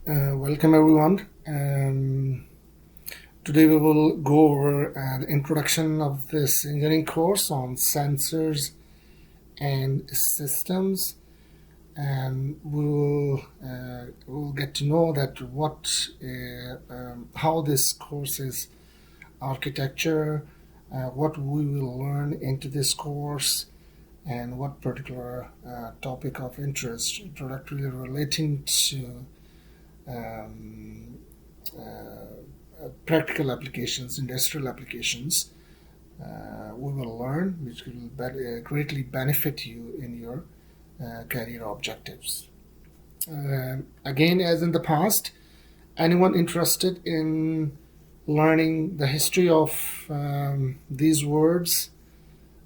Welcome everyone. Today we will go over the introduction of this engineering course on sensors and systems, and we'll get to know that how this course is architecture, what we will learn into this course, and what particular topic of interest introductory relating to um, practical applications, industrial applications, we will learn, which will greatly benefit you in your career objectives. Again, as in the past, anyone interested in learning the history of these words,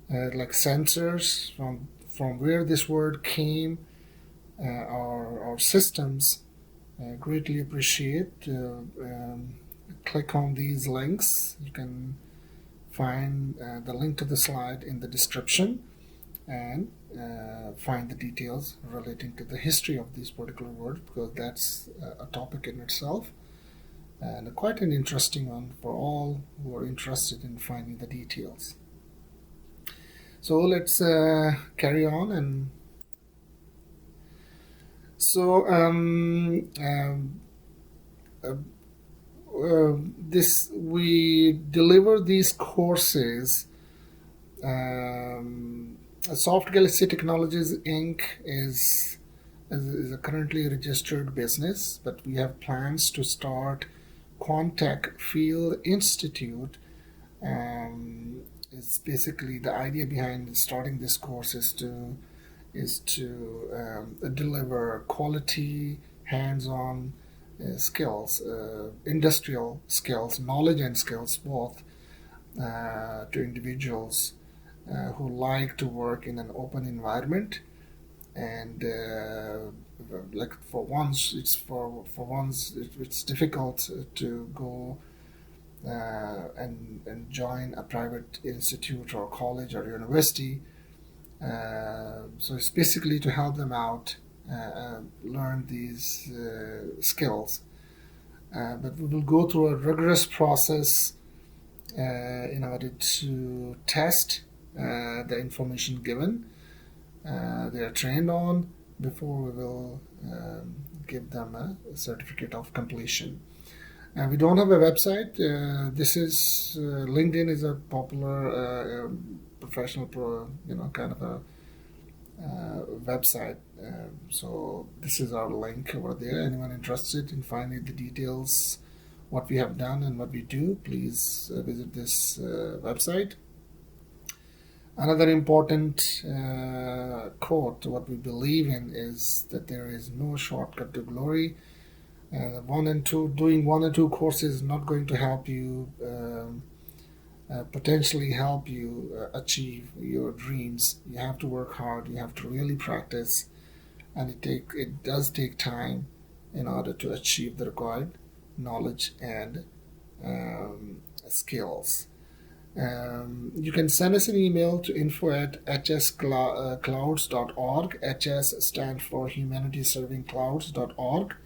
like sensors, from where this word came, or systems, greatly appreciate. Click on these links. You can find the link to the slide in the description and find the details relating to the history of these particular words, because that's a topic in itself and quite an interesting one for all who are interested in finding the details. So let's carry on. And so this we deliver these courses. Soft Galaxy Technologies Inc. is a currently registered business, but we have plans to start Quantech Field Institute. It's basically the idea behind starting this course is to deliver quality, hands-on skills, industrial skills, knowledge and skills both, to individuals who like to work in an open environment. And like for once, it's difficult to go and join a private institute or college or university. So it's basically to help them out learn these skills. But we will go through a rigorous process in order to test the information given they are trained on before we will give them a certificate of completion. We don't have a website. This is LinkedIn is a popular professional kind of a website. So this is our link over there. Anyone interested in finding the details, what we have done and what we do, please visit this website. Another important quote, what we believe in, is that there is no shortcut to glory. Doing one and two courses is not going to help you, potentially help you achieve your dreams. You have to work hard. You have to really practice, and it does take time in order to achieve the required knowledge and skills. You can send us an email to info@hsclouds.org. HS stands for Humanity Serving Clouds.org.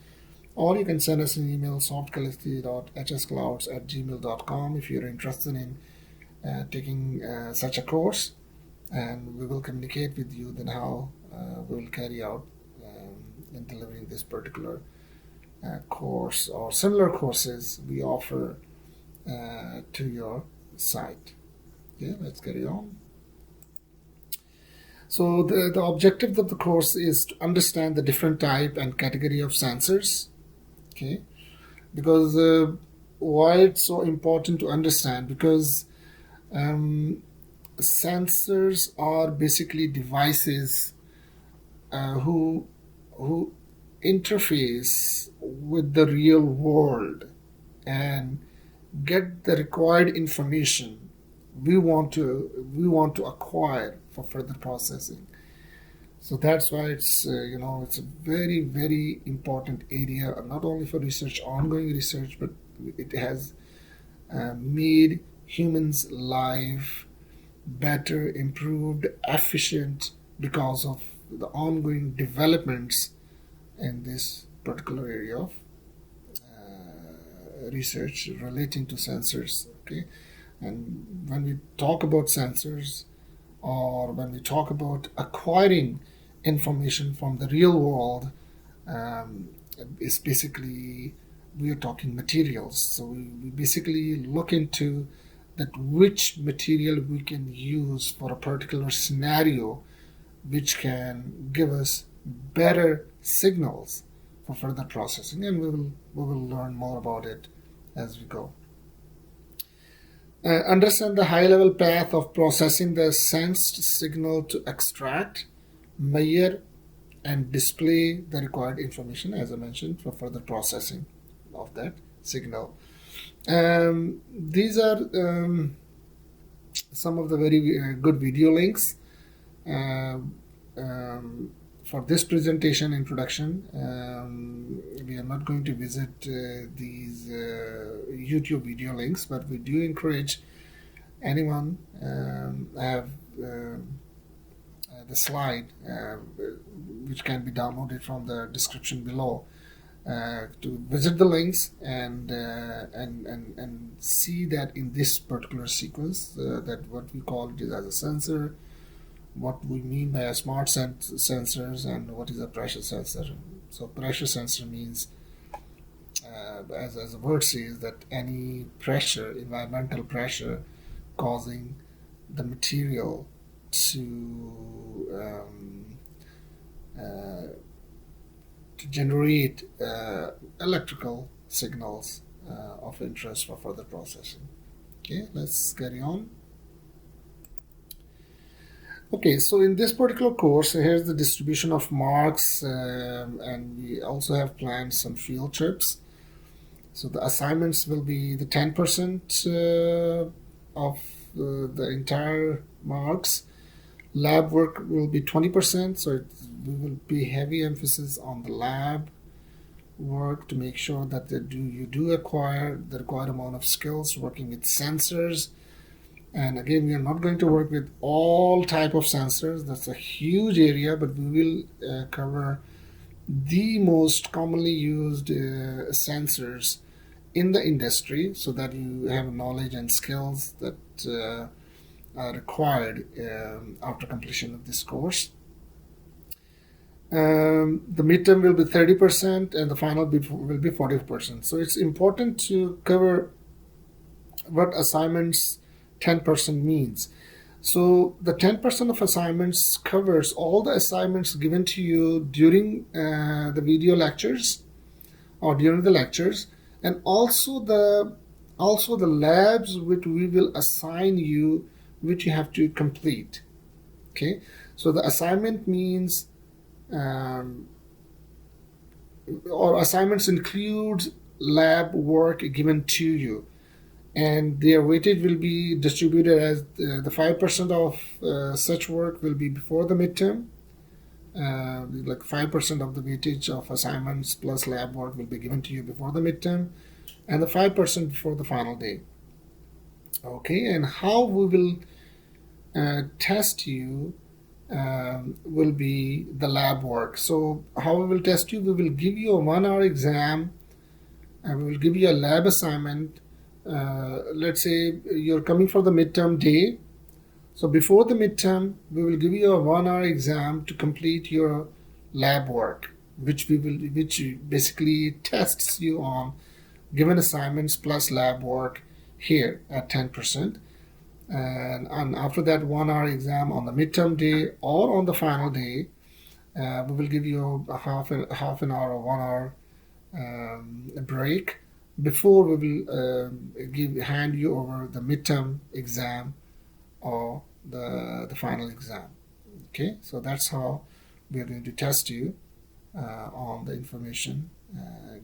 Or you can send us an email, softgalaxy.hsclouds@gmail.com, if you're interested in taking such a course. And we will communicate with you then how we will carry out in delivering this particular course or similar courses we offer to your site. Okay, let's carry on. So the objective of the course is to understand the different type and category of sensors. Okay, because why it's so important to understand, because sensors are basically devices who interface with the real world and get the required information we want to acquire for further processing. So that's why it's it's a very, very important area, not only for research, ongoing research, but it has made humans' life better, improved, efficient because of the ongoing developments in this particular area of research relating to sensors. Okay, and when we talk about sensors, or when we talk about acquiring information from the real world, um, is basically we are talking materials. So we basically look into that which material we can use for a particular scenario, which can give us better signals for further processing, and we will learn more about it as we go. Understand the high level path of processing the sensed signal to extract, measure, and display the required information, as I mentioned, for further processing of that signal. These are some of the very good video links for this presentation introduction. We are not going to visit these YouTube video links, but we do encourage anyone have the slide which can be downloaded from the description below, to visit the links and see that in this particular sequence, that what we call it as a sensor, what we mean by a smart sensors, and what is a pressure sensor. So pressure sensor means, as the word says, that any pressure, environmental pressure, causing the material to generate electrical signals of interest for further processing. Okay, let's carry on. Okay, so in this particular course, here's the distribution of marks, and we also have planned some field trips. So the assignments will be the 10% of the entire marks. Lab work will be 20%, so we will be heavy emphasis on the lab work to make sure that you do acquire the required amount of skills working with sensors. And again, we are not going to work with all type of sensors. That's a huge area, but we will cover the most commonly used sensors in the industry, so that you have knowledge and skills that are required after completion of this course. The midterm will be 30% and the final will be 40%. So it's important to cover what assignments 10% means. So the 10% of assignments covers all the assignments given to you during the video lectures or during the lectures, and also the labs which we will assign you, which you have to complete. Okay, so the assignment means or assignments include lab work given to you, and their weightage will be distributed as the 5% of such work will be before the midterm. Like 5% of the weightage of assignments plus lab work will be given to you before the midterm, and the 5% before the final day. Okay, and how we will test you will be the lab work. So how we will test you, we will give you a 1-hour exam, and we will give you a lab assignment. Let's say you're coming for the midterm day. So before the midterm, we will give you a 1-hour exam to complete your lab work, which basically tests you on given assignments plus lab work here at 10%. And after that 1-hour exam on the midterm day or on the final day, we will give you a half an hour or 1 hour break before we will hand you over the midterm exam or the final exam. Okay, so that's how we are going to test you on the information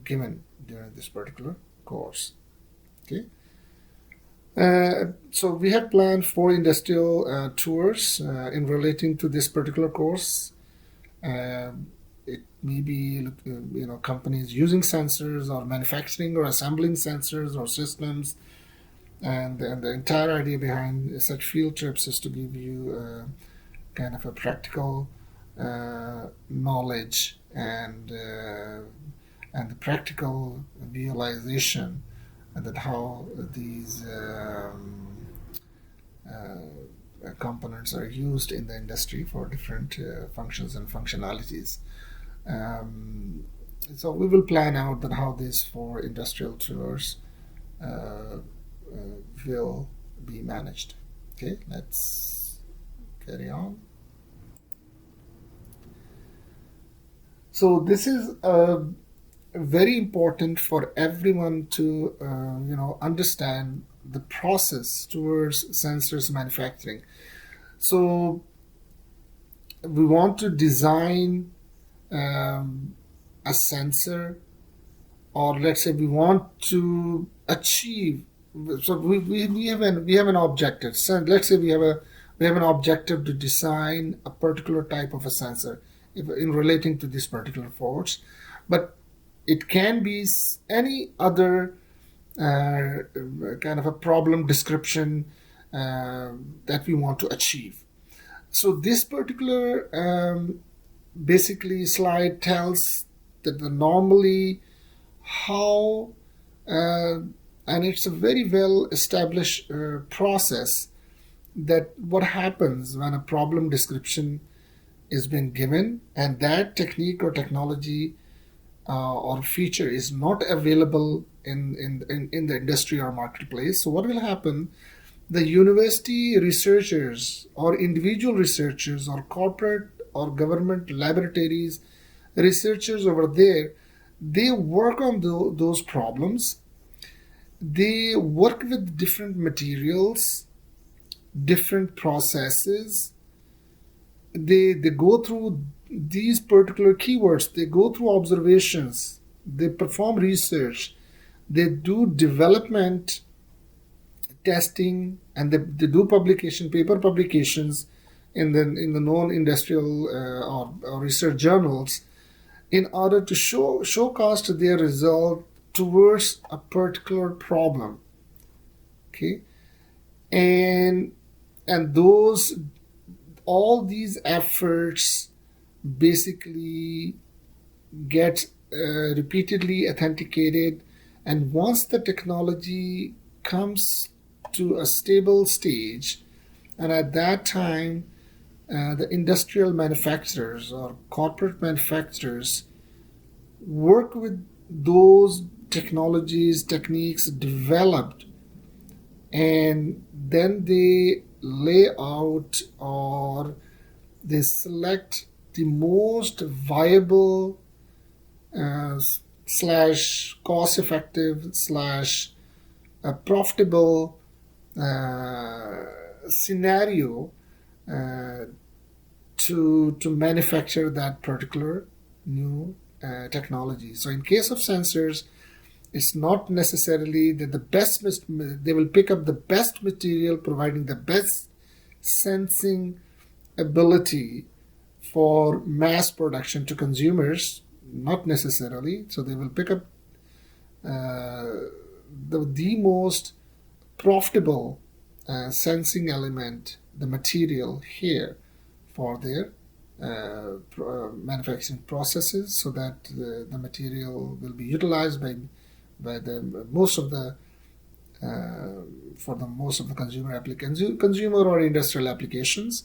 given during this particular course. Okay. So we have planned 4 industrial tours in relating to this particular course. It may be companies using sensors or manufacturing or assembling sensors or systems, and the entire idea behind such field trips is to give you kind of a practical knowledge and the practical visualization and that how these components are used in the industry for different functions and functionalities. Um, so we will plan out that how these 4 industrial tours uh, will be managed. Okay, let's carry on. So this is very important for everyone to understand the process towards sensors manufacturing. So we want to design a sensor, or let's say we want to achieve. So we have an objective. So let's say we have an objective to design a particular type of a sensor in relating to this particular force, but it can be any other kind of a problem description that we want to achieve. So this particular basically slide tells that the normally how and it's a very well established process that what happens when a problem description is being given and that technique or technology or feature is not available in the industry or marketplace. So what will happen? The university researchers or individual researchers or corporate or government laboratories researchers over there, they work on those problems. They work with different materials, different processes. They go through these particular keywords, they go through observations, they perform research, they do development testing, and they do paper publications in the known industrial or research journals in order to showcast their result towards a particular problem. Okay, and those all these efforts basically get repeatedly authenticated, and once the technology comes to a stable stage, and at that time the industrial manufacturers or corporate manufacturers work with those technologies, techniques developed, and then they lay out or they select the most viable slash cost effective slash profitable scenario uh, to manufacture that particular new technology. So in case of sensors, it's not necessarily that they will pick up the best material providing the best sensing ability for mass production to consumers, not necessarily. So they will pick up the most profitable sensing element, the material here for their manufacturing processes, so that the material will be utilized by the most of the for the most of the consumer or industrial applications.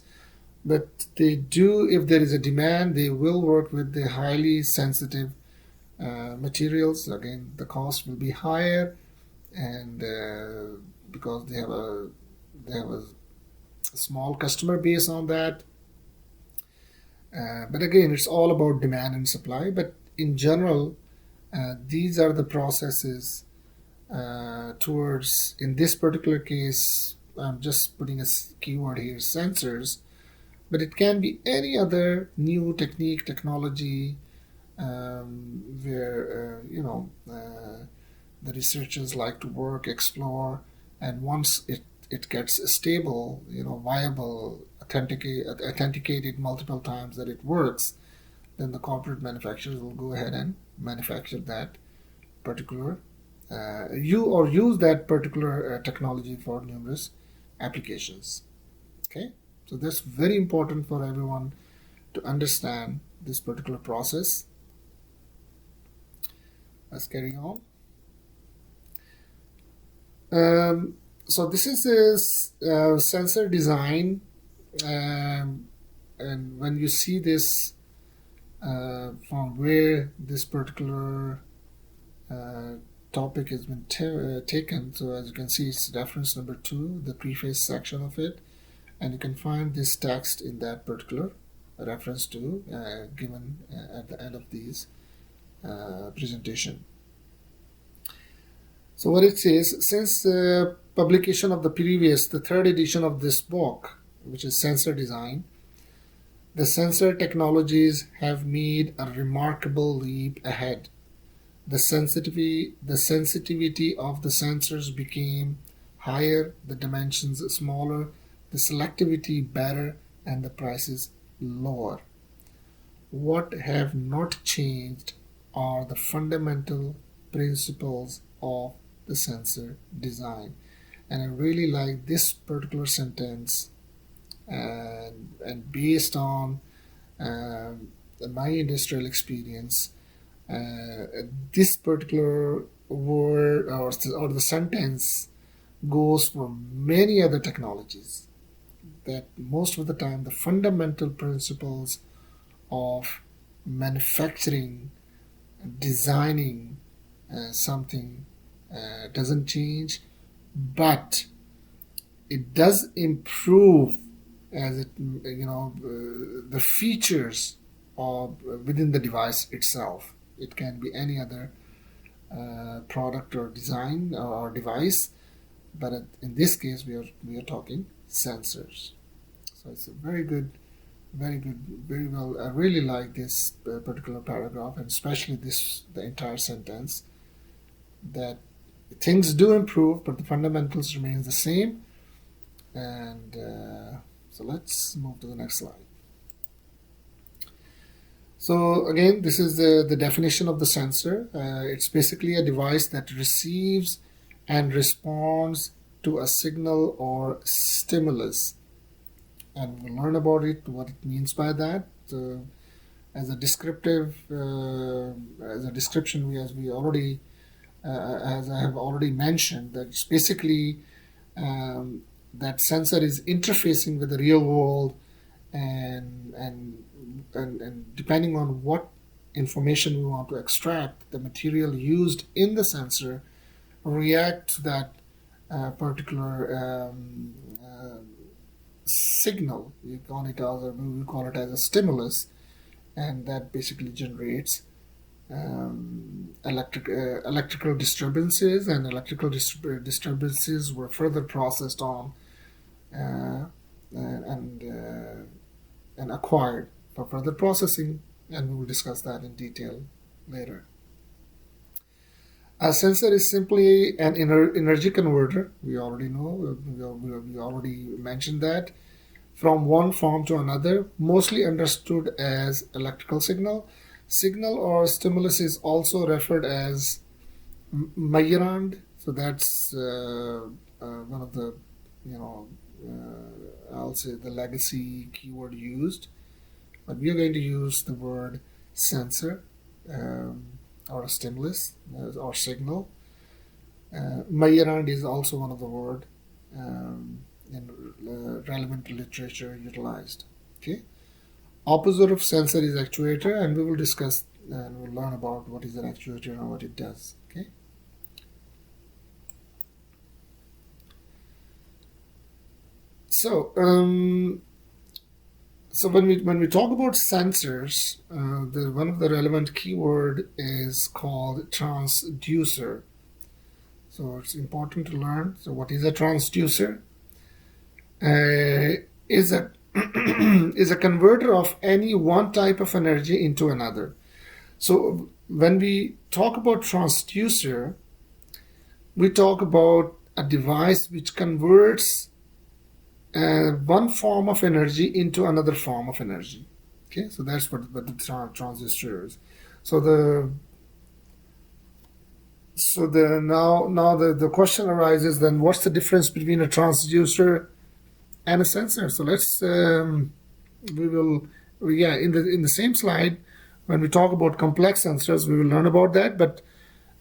But they do, if there is a demand, they will work with the highly sensitive materials. Again, the cost will be higher, and because they have a small customer base on that. But again, it's all about demand and supply. But in general, these are the processes towards, in this particular case, I'm just putting a keyword here, sensors, but it can be any other new technique, technology, where the researchers like to work, explore, and once it gets stable, viable, authenticated multiple times that it works, then the corporate manufacturers will go ahead and manufacture that particular use that particular technology for numerous applications. Okay, so that's very important for everyone to understand this particular process. Let's carry on. So this is this sensor design, and when you see this from where this particular uh, topic has been taken, so as you can see, it's reference number 2, the preface section of it, and you can find this text in that particular reference to given at the end of these presentation. So what it says, since the publication of the third edition of this book, which is Sensor Design, the sensor technologies have made a remarkable leap ahead. The sensitivity of the sensors became higher, the dimensions smaller, the selectivity better, and the prices lower. What have not changed are the fundamental principles of the sensor design. And I really like this particular sentence, and based on my industrial experience, this particular word or the sentence goes for many other technologies, that most of the time the fundamental principles of manufacturing, designing something doesn't change, but it does improve as it the features of within the device itself. It can be any other product or design or device, but in this case we are talking sensors. So it's a very good, very well. I really like this particular paragraph, and especially the entire sentence, that things do improve, but the fundamentals remain the same. And so let's move to the next slide. So again, this is the definition of the sensor. It's basically a device that receives and responds to a signal or stimulus. And we'll learn about it, what it means by that. As a description, as I have already mentioned, that it's basically that sensor is interfacing with the real world, and depending on what information we want to extract, the material used in the sensor react to that particular signal. We call it as a stimulus, and that basically generates electrical disturbances, and electrical disturbances were further processed on and acquired for further processing, and we will discuss that in detail later. A sensor is simply an energy converter. We already know, we already mentioned that, from one form to another, mostly understood as electrical signal. Signal or stimulus is also referred as Mayrand. So that's one of the, I'll say the legacy keyword used. But we are going to use the word sensor or a stimulus or signal. Mayrand is also one of the word in relevant literature utilized. Okay. Opposite of sensor is actuator, and we will discuss and we'll learn about what is an actuator and what it does. Okay. So, when we talk about sensors, one of the relevant keyword is called transducer. So it's important to learn. So what is a transducer? Is a is a converter of any one type of energy into another. So when we talk about transducer, we talk about a device which converts one form of energy into another form of energy. Okay, so that's what the transistor is. So the question arises, then what's the difference between a transducer and a sensor? So let's in the same slide, when we talk about complex sensors, we will learn about that. But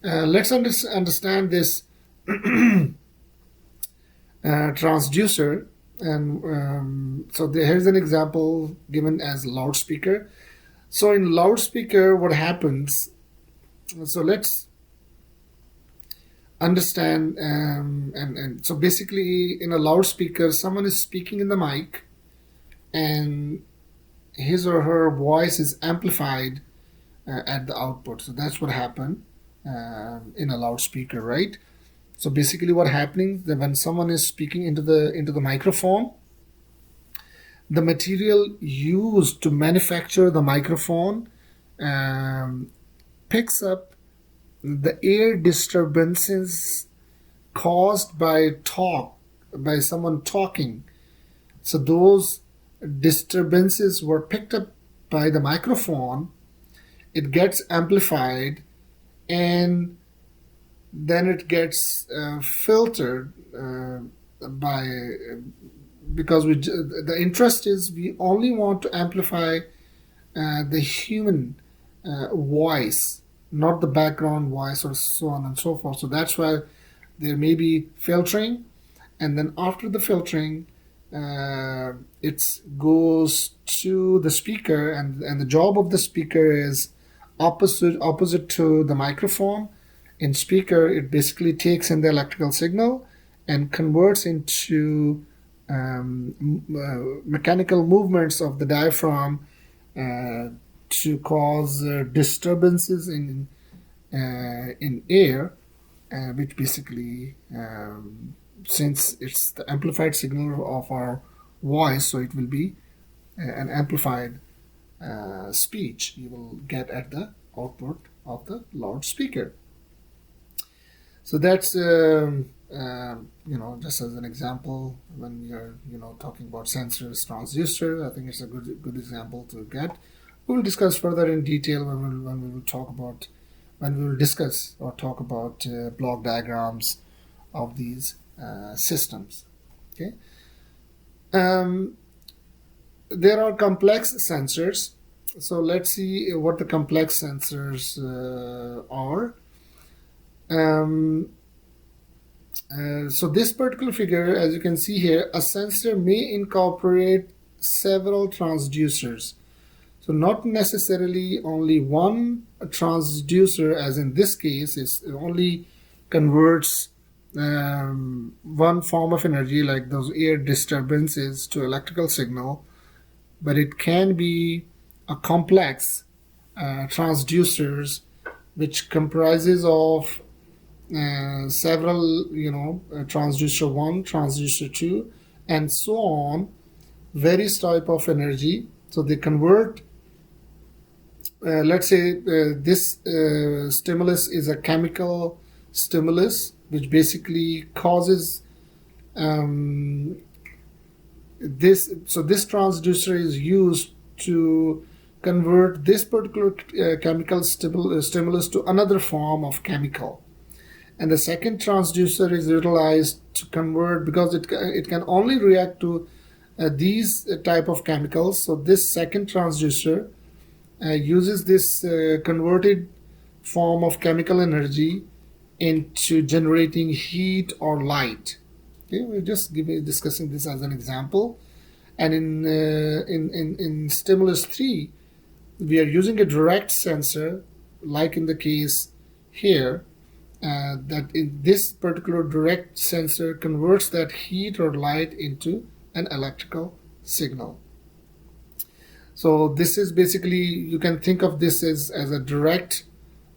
let's understand this transducer. And here's an example given as loudspeaker. So in loudspeaker, what happens? So let's understand. And so basically, in a loudspeaker, someone is speaking in the mic, and his or her voice is amplified at the output. So that's what happened in a loudspeaker, right? So basically, what happening that when someone is speaking into the microphone, the material used to manufacture the microphone picks up the air disturbances caused by someone talking. So those disturbances were picked up by the microphone. It gets amplified, and then it gets filtered by because the interest is we only want to amplify the human voice, not the background voice or so on and so forth. So that's why there may be filtering, and then after the filtering, it goes to the speaker, and the job of the speaker is opposite to the microphone. In speaker, it basically takes in the electrical signal and converts into mechanical movements of the diaphragm to cause disturbances in air, which basically, since it's the amplified signal of our voice, so it will be an amplified speech you will get at the output of the loudspeaker. So that's just as an example, when we are talking about sensors, transducer, I think it's a good example to get. We will discuss further in detail when we will discuss or talk about block diagrams of these systems. Okay. There are complex sensors. So let's see what the complex sensors are. So this particular figure, as you can see here, a sensor may incorporate several transducers. So not necessarily only one transducer, as in this case, it only converts one form of energy, like those air disturbances, to electrical signal, but it can be a complex transducers which comprises of several, transducer 1, transducer 2, and so on, various type of energy. So they convert, let's say this stimulus is a chemical stimulus, which basically causes this. So this transducer is used to convert this particular chemical stimulus to another form of chemical. And the second transducer is utilized to convert, because it can only react to these type of chemicals. So this second transducer uses this converted form of chemical energy into generating heat or light. Okay, we're just discussing this as an example. And in stimulus 3, we are using a direct sensor, like in the case here, that in this particular direct sensor converts that heat or light into an electrical signal. So this is basically, you can think of this as a direct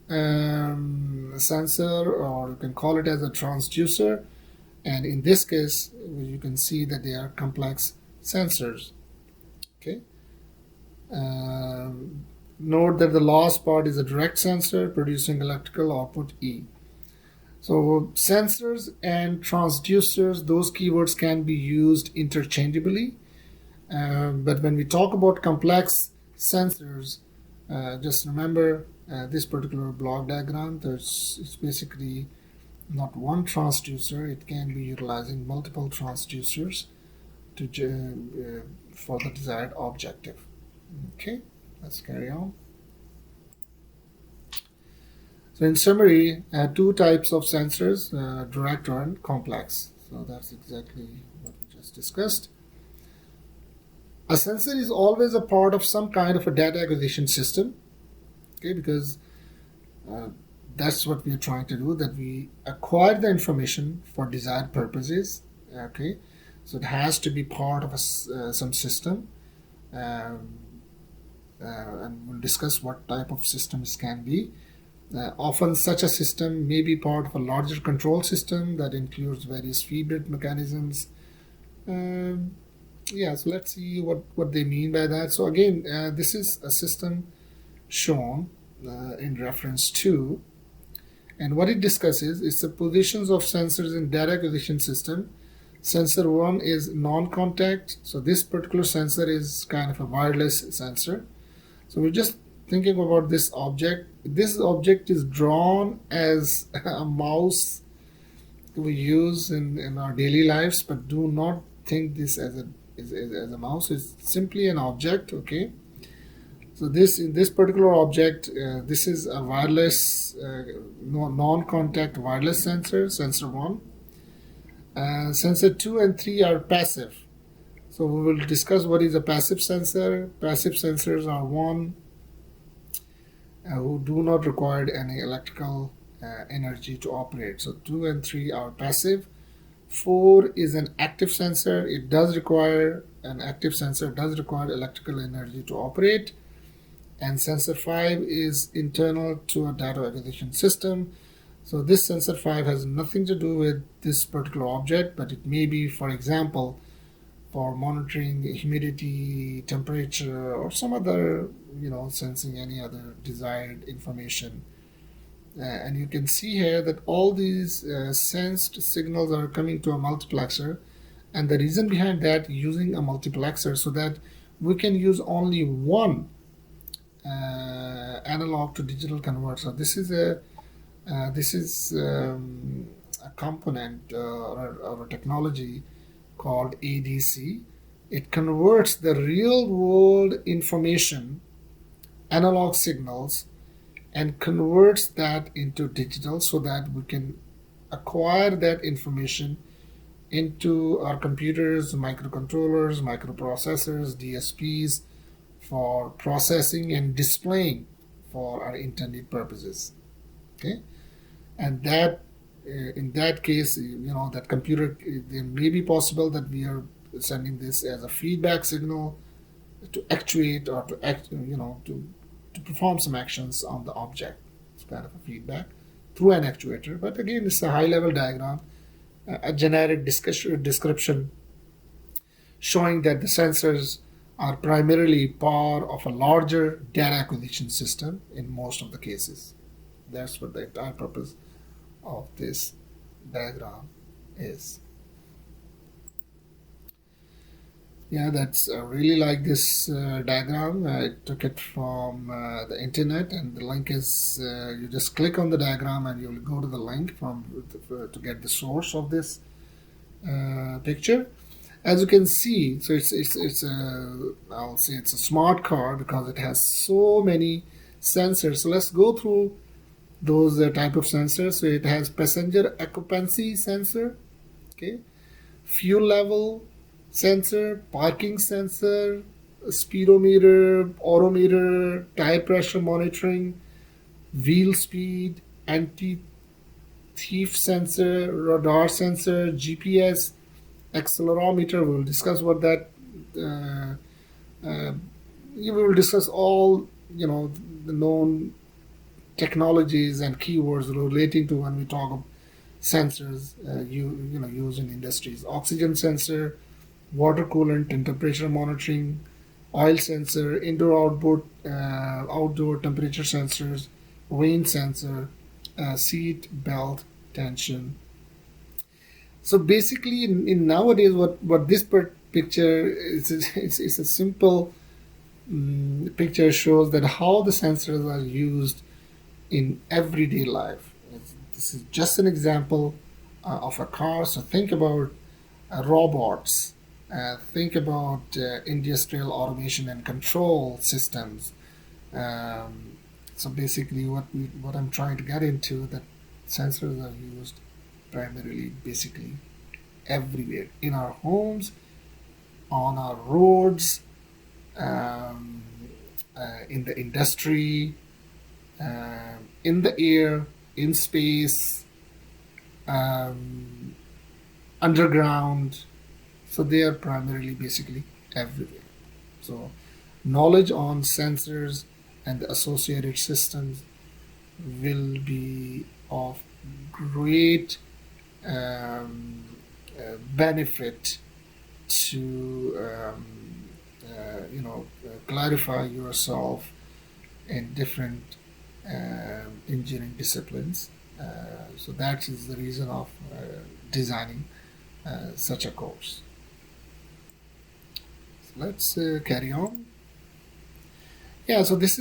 sensor, or you can call it as a transducer. And in this case, you can see that they are complex sensors. Okay. Note that the last part is a direct sensor producing electrical output E. So sensors and transducers, those keywords can be used interchangeably. But when we talk about complex sensors, just remember this particular block diagram. It's basically not one transducer. It can be utilizing multiple transducers for the desired objective. Okay, let's carry on. So in summary, two types of sensors, direct and complex. So that's exactly what we just discussed. A sensor is always a part of some kind of a data acquisition system, okay, because uh, that's what we're trying to do, that we acquire the information for desired purposes, okay. So it has to be part of some system, um, and we'll discuss what type of systems can be. Often such a system may be part of a larger control system that includes various feedback mechanisms. Um, yeah, so let's see what they mean by that. So again, this is a system shown in reference to, and what it discusses is the positions of sensors in data acquisition system. Sensor 1 is non-contact, so this particular sensor is kind of a wireless sensor. So we're just thinking about this object. This object is drawn as a mouse we use in our daily lives, but do not think this as a mouse. It's simply an object, okay. So this, in this particular object, this is a wireless, non-contact wireless sensor, sensor 1. Sensor 2 and 3 are passive. So we will discuss what is a passive sensor. Passive sensors are one who do not require any electrical energy to operate. So 2 and 3 are passive. 4 is an active sensor. It does require, an active sensor does require electrical energy to operate. And sensor 5 is internal to a data acquisition system. So this sensor 5 has nothing to do with this particular object, but it may be, for example, for monitoring humidity, temperature, or some other, sensing any other desired information. And you can see here that all these sensed signals are coming to a multiplexer, and the reason behind that, using a multiplexer so that we can use only one analog to digital converter. This is a component or a technology called ADC. It converts the real world information, analog signals, and converts that into digital so that we can acquire that information into our computers, microcontrollers, microprocessors, DSPs, for processing and displaying for our intended purposes. Okay, and that in that case, that computer, it may be possible that we are sending this as a feedback signal to actuate or to act, to perform some actions on the object. It's kind of a feedback through an actuator. But again, it's a high-level diagram, a generic description showing that the sensors are primarily part of a larger data acquisition system in most of the cases. That's what the entire purpose of this diagram is. Yeah, that's really like this diagram. I took it from the internet, and the link is you just click on the diagram and you'll go to the link to get the source of this picture. As you can see, so it's a, I'll say it's a smart car because it has so many sensors. So let's go through those type of sensors. So it has passenger occupancy sensor, okay, fuel level sensor, parking sensor, speedometer, odometer, tire pressure monitoring, wheel speed, anti-thief sensor, radar sensor, GPS, accelerometer. We'll discuss what that. We will discuss all the known technologies and keywords relating to when we talk of sensors used in industries. Oxygen sensor, water coolant and temperature monitoring, oil sensor, outdoor temperature sensors, rain sensor, seat belt tension. So basically, in nowadays, what this picture is, it's a simple picture, shows that how the sensors are used in everyday life. This is just an example of a car. So think about robots. Think about industrial automation and control systems. So basically, what I'm trying to get into, that sensors are used primarily, basically, everywhere, in our homes, on our roads, um, in the industry, in the air, in space, um, underground. So they are primarily basically everywhere. So knowledge on sensors and the associated systems will be of great benefit to clarify yourself in different engineering disciplines. So that is the reason of designing such a course. So let's carry on. Yeah, so this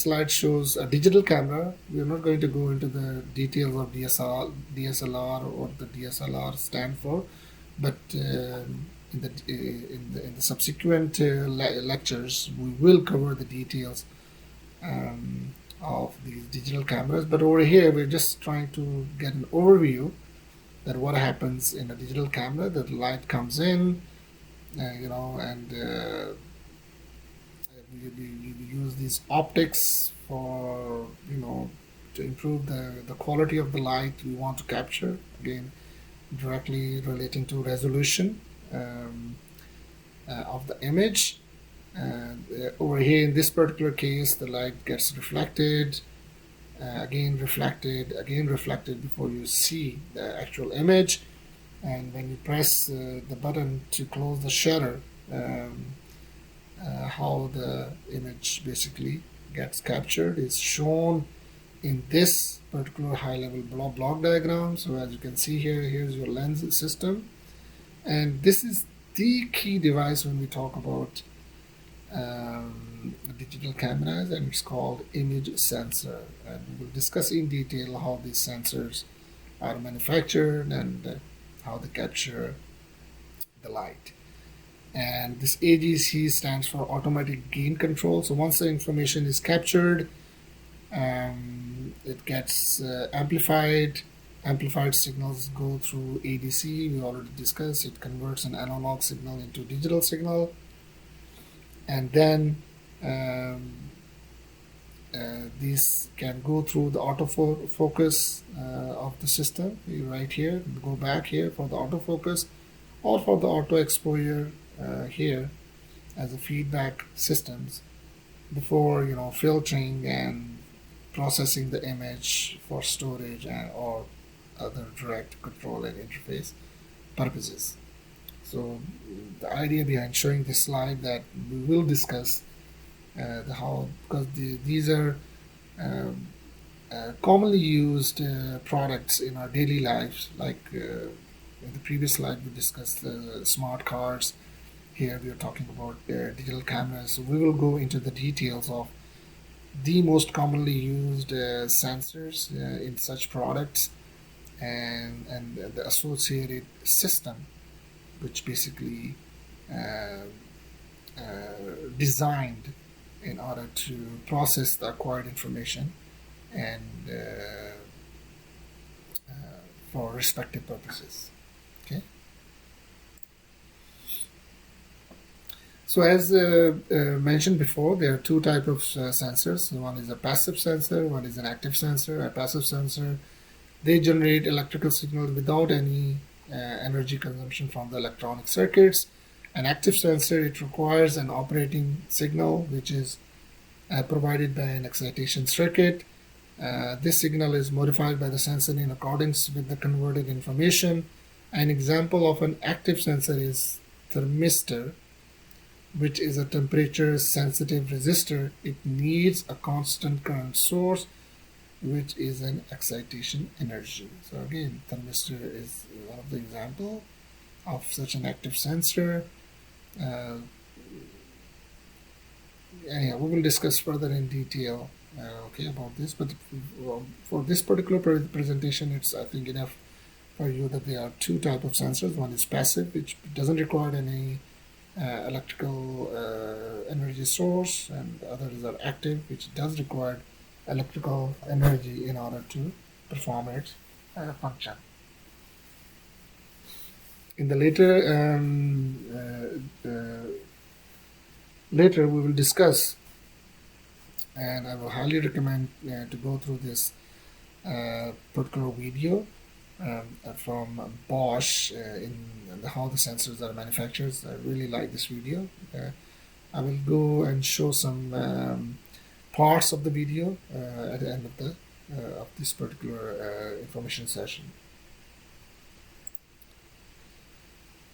slide shows a digital camera. We're not going to go into the details of DSLR, or what the DSLR stand for, but in the subsequent lectures, we will cover the details of these digital cameras. But over here, we're just trying to get an overview that what happens in a digital camera. That the light comes in, and you use these optics for to improve the quality of the light we want to capture, again directly relating to resolution of the image. And over here in this particular case, the light gets reflected, again reflected before you see the actual image. And when you press the button to close the shutter, how the image basically gets captured is shown in this particular high-level block diagram. So as you can see here, here's your lens system, and this is the key device when we talk about digital cameras, and it's called image sensor. And we will discuss in detail how these sensors are manufactured and how they capture the light. And this AGC stands for automatic gain control. So once the information is captured, it gets amplified. Amplified signals go through ADC. We already discussed it converts an analog signal into digital signal, and then these can go through the autofocus of the system. Right here, go back here for the autofocus, or for the auto exposure here as a feedback systems before filtering and processing the image for storage or other direct control and interface purposes. So the idea behind showing this slide that we will discuss because these are commonly used products in our daily lives. Like in the previous slide, we discussed smart cars. Here we are talking about digital cameras. So we will go into the details of the most commonly used sensors in such products, and the associated system, which basically designed in order to process the acquired information and for respective purposes. Okay. So as mentioned before, there are two types of sensors. One is a passive sensor, one is an active sensor. A passive sensor, they generate electrical signals without any energy consumption from the electronic circuits. An active sensor, it requires an operating signal which is provided by an excitation circuit. This signal is modified by the sensor in accordance with the converted information. An example of an active sensor is thermistor, which is a temperature sensitive resistor. It needs a constant current source, which is an excitation energy. So again, thermistor is one of the example of such an active sensor. Anyhow, we will discuss further in detail about this, but for this particular presentation, it's I think enough for you that there are two types of sensors. One is passive, which doesn't require any electrical energy source, and the others are active, which does require electrical energy in order to perform its function. In the later we will discuss, and I will highly recommend to go through this particular video from Bosch in how the sensors are manufactured. I really like this video. I will go and show some parts of the video at the end of this particular information session.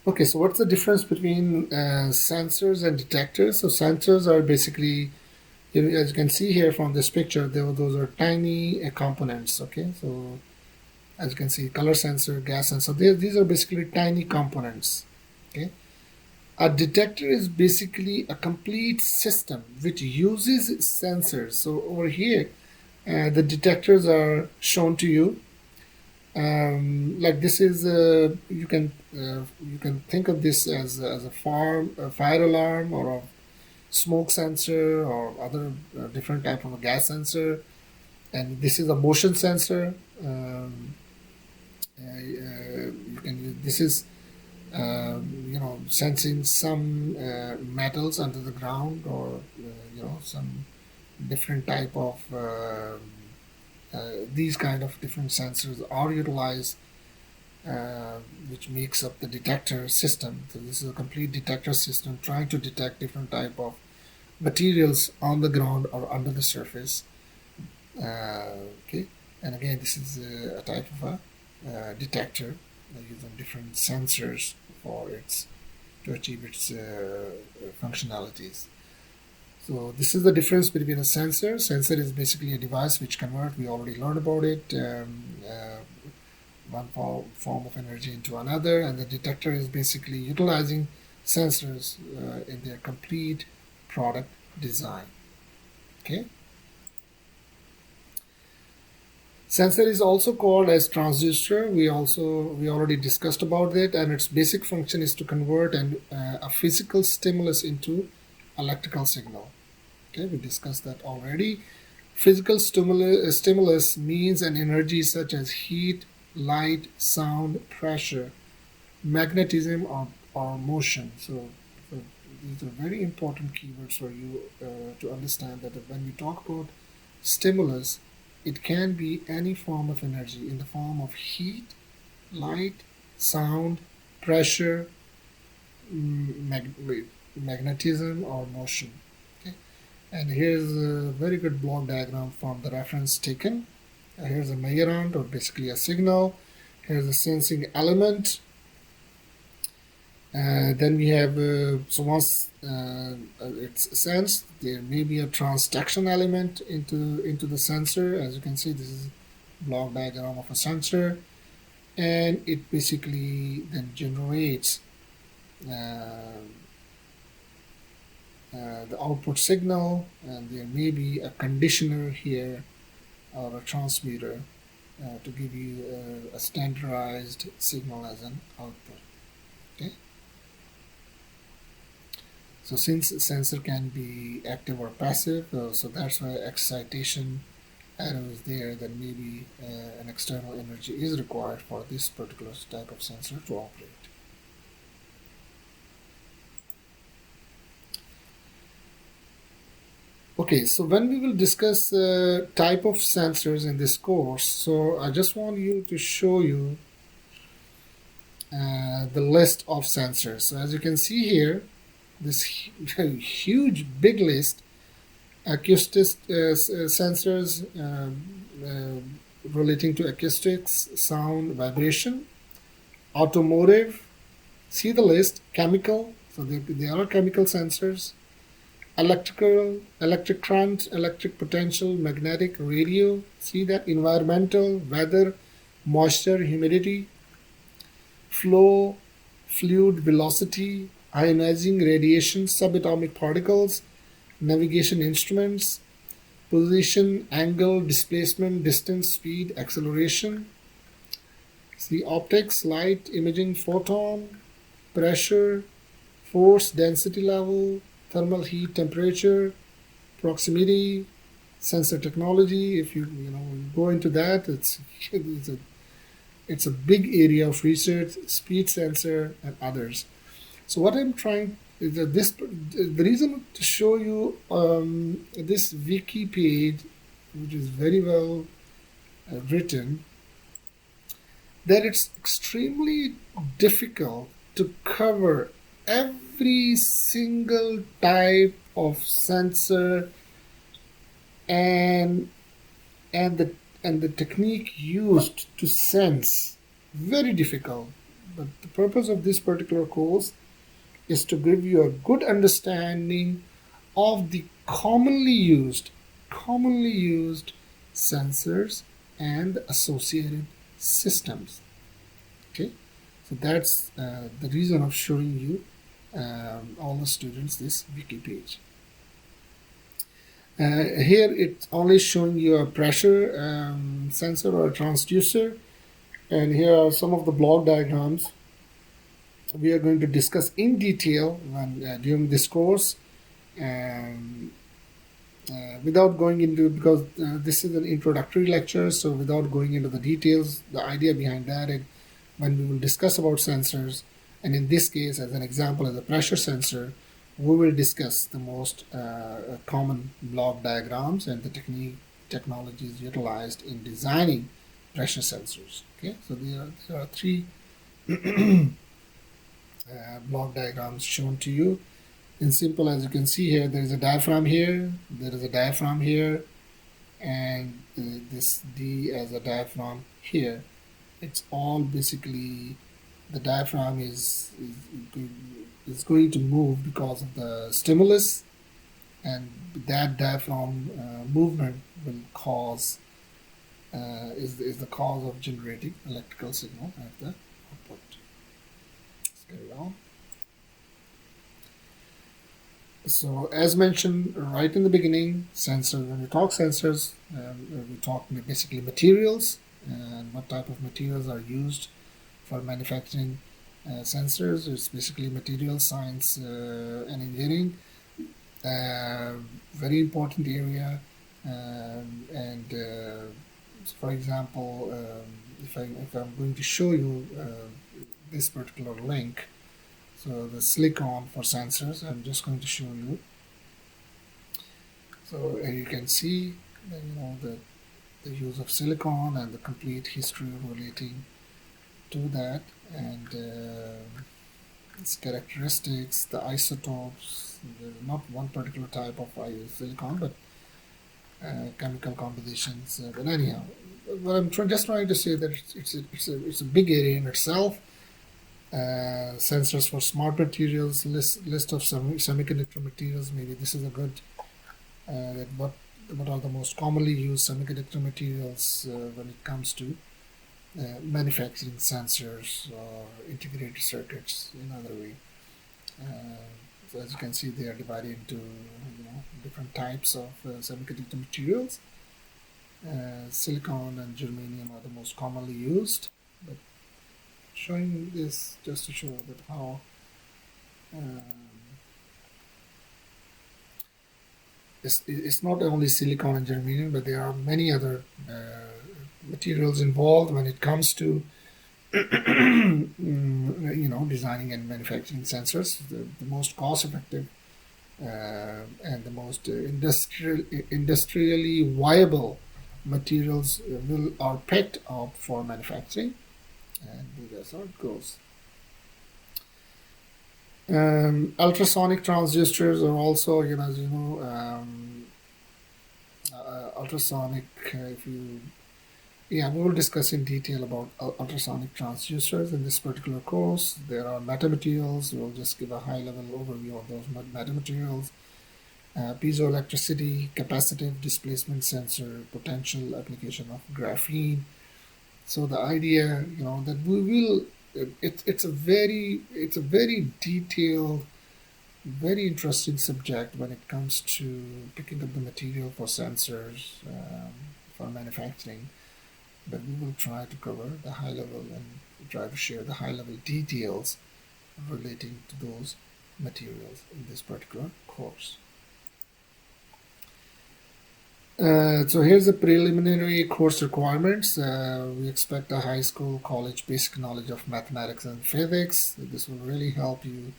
Okay, so what's the difference between sensors and detectors? So sensors are basically, as you can see here from this picture, those are tiny components. Okay, so as you can see, color sensor, gas sensor, these are basically tiny components. Okay, a detector is basically a complete system which uses sensors. So over here, the detectors are shown to you. Like this is you can think of this as a fire alarm or a smoke sensor or other different type of a gas sensor, and this is a motion sensor. You can use, this is sensing some metals under the ground, or some different type of these kind of different sensors are utilized, which makes up the detector system. So this is a complete detector system trying to detect different type of materials on the ground or under the surface. Okay, and again, this is a type of a detector using different sensors for to achieve its functionalities. So this is the difference between a sensor. Sensor is basically a device which converts. We already learned about it. One form of energy into another, and the detector is basically utilizing sensors in their complete product design. Okay. Sensor is also called as transducer. We already discussed about it, and its basic function is to convert a physical stimulus into electrical signal. Okay, we discussed that already. Physical stimulus means an energy such as heat, light, sound, pressure, magnetism, or motion. So these are very important keywords for you to understand that when we talk about stimulus, it can be any form of energy in the form of heat, light, sound, pressure, magnetism, or motion. Okay? And here's a very good block diagram from the reference taken. Here's a measurand, or basically a signal. Here's a sensing element. Then we have, so once it's sensed, there may be a transduction element into the sensor. As you can see, this is a block diagram of a sensor, and it basically then generates the output signal, and there may be a conditioner here or a transmitter to give you a standardized signal as an output. Okay. So since sensor can be active or passive, so that's why excitation arrow is there, that maybe an external energy is required for this particular type of sensor to operate. Okay, so when we will discuss type of sensors in this course, so I just want you to show you the list of sensors. So as you can see here, this huge big list: acoustic sensors relating to acoustics, sound, vibration; automotive, see the list; chemical, so they are chemical sensors; electrical, electric current, electric potential, magnetic, radio, see that; environmental, weather, moisture, humidity; flow, fluid velocity, ionizing radiation, subatomic particles; navigation instruments; position, angle, displacement, distance, speed, acceleration. See optics, light, imaging, photon, pressure, force, density level, thermal heat, temperature, proximity, sensor technology. If you go into that, it's a It's a big area of research, speed sensor and others. So what I'm trying is that the reason to show you this wiki page, which is very well written, that it's extremely difficult to cover every single type of sensor and the technique used to sense. Very difficult. But the purpose of this particular course is to give you a good understanding of the commonly used sensors and associated systems. Okay, so that's the reason of showing you all the students this wiki page. Here it's only showing you a pressure sensor or a transducer, and here are some of the block diagrams we are going to discuss in detail during this course. Without going into, because this is an introductory lecture, so without going into the details, the idea behind that is when we will discuss about sensors, and in this case, as an example, as a pressure sensor, we will discuss the most common block diagrams and the technologies utilized in designing pressure sensors. Okay, so there are three block diagrams shown to you. In simple, as you can see here, there is a diaphragm here, there is a diaphragm here, and this D as a diaphragm here. It's all basically, the diaphragm is going to move because of the stimulus, and that diaphragm movement will cause is the cause of generating electrical signal at the output. Let's carry on. So as mentioned right in the beginning, when we talk sensors, we talk basically materials and what type of materials are used for manufacturing sensors. It's basically material science and engineering, very important area. For example, if I'm going to show you this particular link, so the silicon for sensors, I'm just going to show you. So you can see, the use of silicon and the complete history relating to that, and its characteristics, the isotopes. There's not one particular type of silicon, but chemical compositions. But anyhow, what I'm just trying to say that it's a big area in itself. Sensors for smart materials, list of semiconductor materials. Maybe this is a good what are the most commonly used semiconductor materials when it comes to manufacturing sensors or integrated circuits in other way. So as you can see, they are divided into different types of semiconductor materials. Silicon and germanium are the most commonly used, but showing this just to show that how it's not only silicon and germanium, but there are many other materials involved when it comes to designing and manufacturing sensors. The most cost-effective and the most industrially viable materials are picked up for manufacturing, and that's how it goes. Ultrasonic transistors are also, as you know, ultrasonic. We will discuss in detail about ultrasonic transducers in this particular course. There are metamaterials. We'll just give a high-level overview of those metamaterials. Piezoelectricity, capacitive displacement sensor, potential application of graphene. So the idea, that we will, it's a very detailed, very interesting subject when it comes to picking up the material for sensors for manufacturing. But we will try to cover the high level and try to share the high level details relating to those materials in this particular course. So here's the preliminary course requirements. We expect a high school, college basic knowledge of mathematics and physics. This will really help you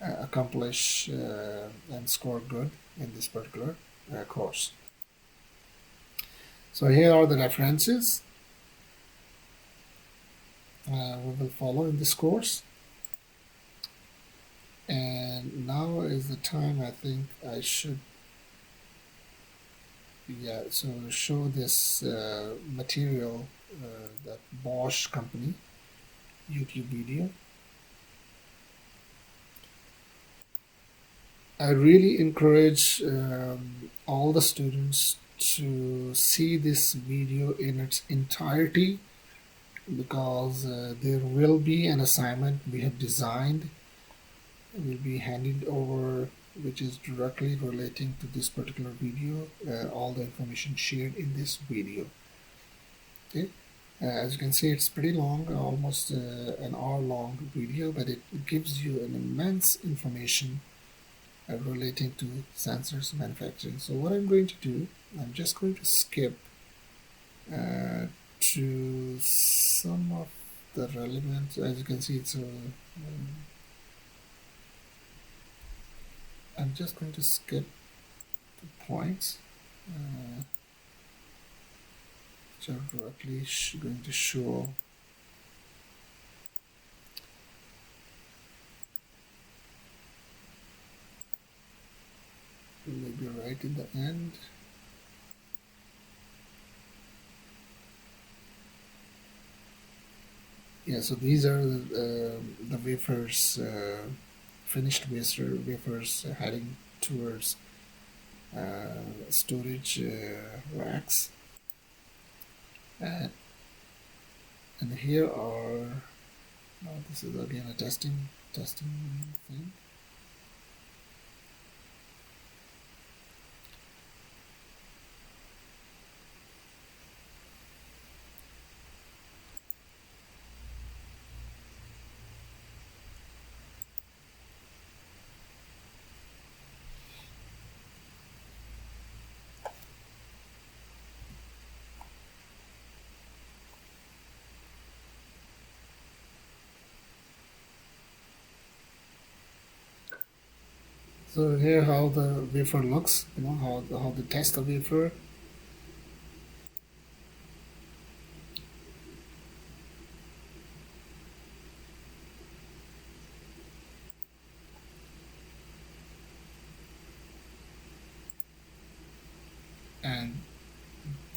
accomplish and score good in this particular course. So here are the references we will follow in this course. And now is the time I think I should, yeah, so show this material, that Bosch company YouTube video. I really encourage all the students to see this video in its entirety, because there will be an assignment we have designed, will be handed over, which is directly relating to this particular video, all the information shared in this video. Okay. As you can see, it's pretty long, almost an hour long video, but it gives you an immense information relating to sensors manufacturing. So what I'm going to do, I'm just going to skip to some of the relevant. As you can see, it's I'm just going to skip the points which are directly going to show maybe right in the end. Yeah, so these are the wafers, finished wafers heading towards storage racks. And here are, this is again a testing thing. So here how the wafer looks, how the test the wafer. And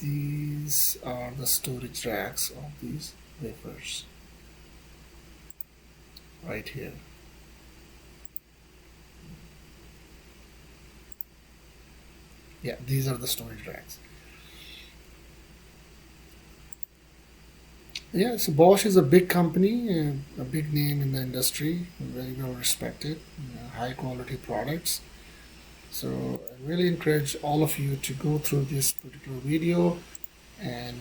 these are the storage racks of these wafers right here. Yeah, these are the storage racks. Yeah, so Bosch is a big company, a big name in the industry, very well respected, high quality products. So I really encourage all of you to go through this particular video and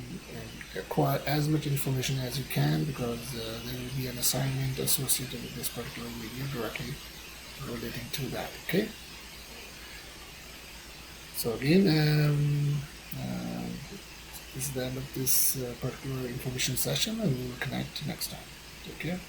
acquire as much information as you can, because there will be an assignment associated with this particular video directly relating to that. Okay. So again, this is the end of this particular information session, and we will connect next time. Take care.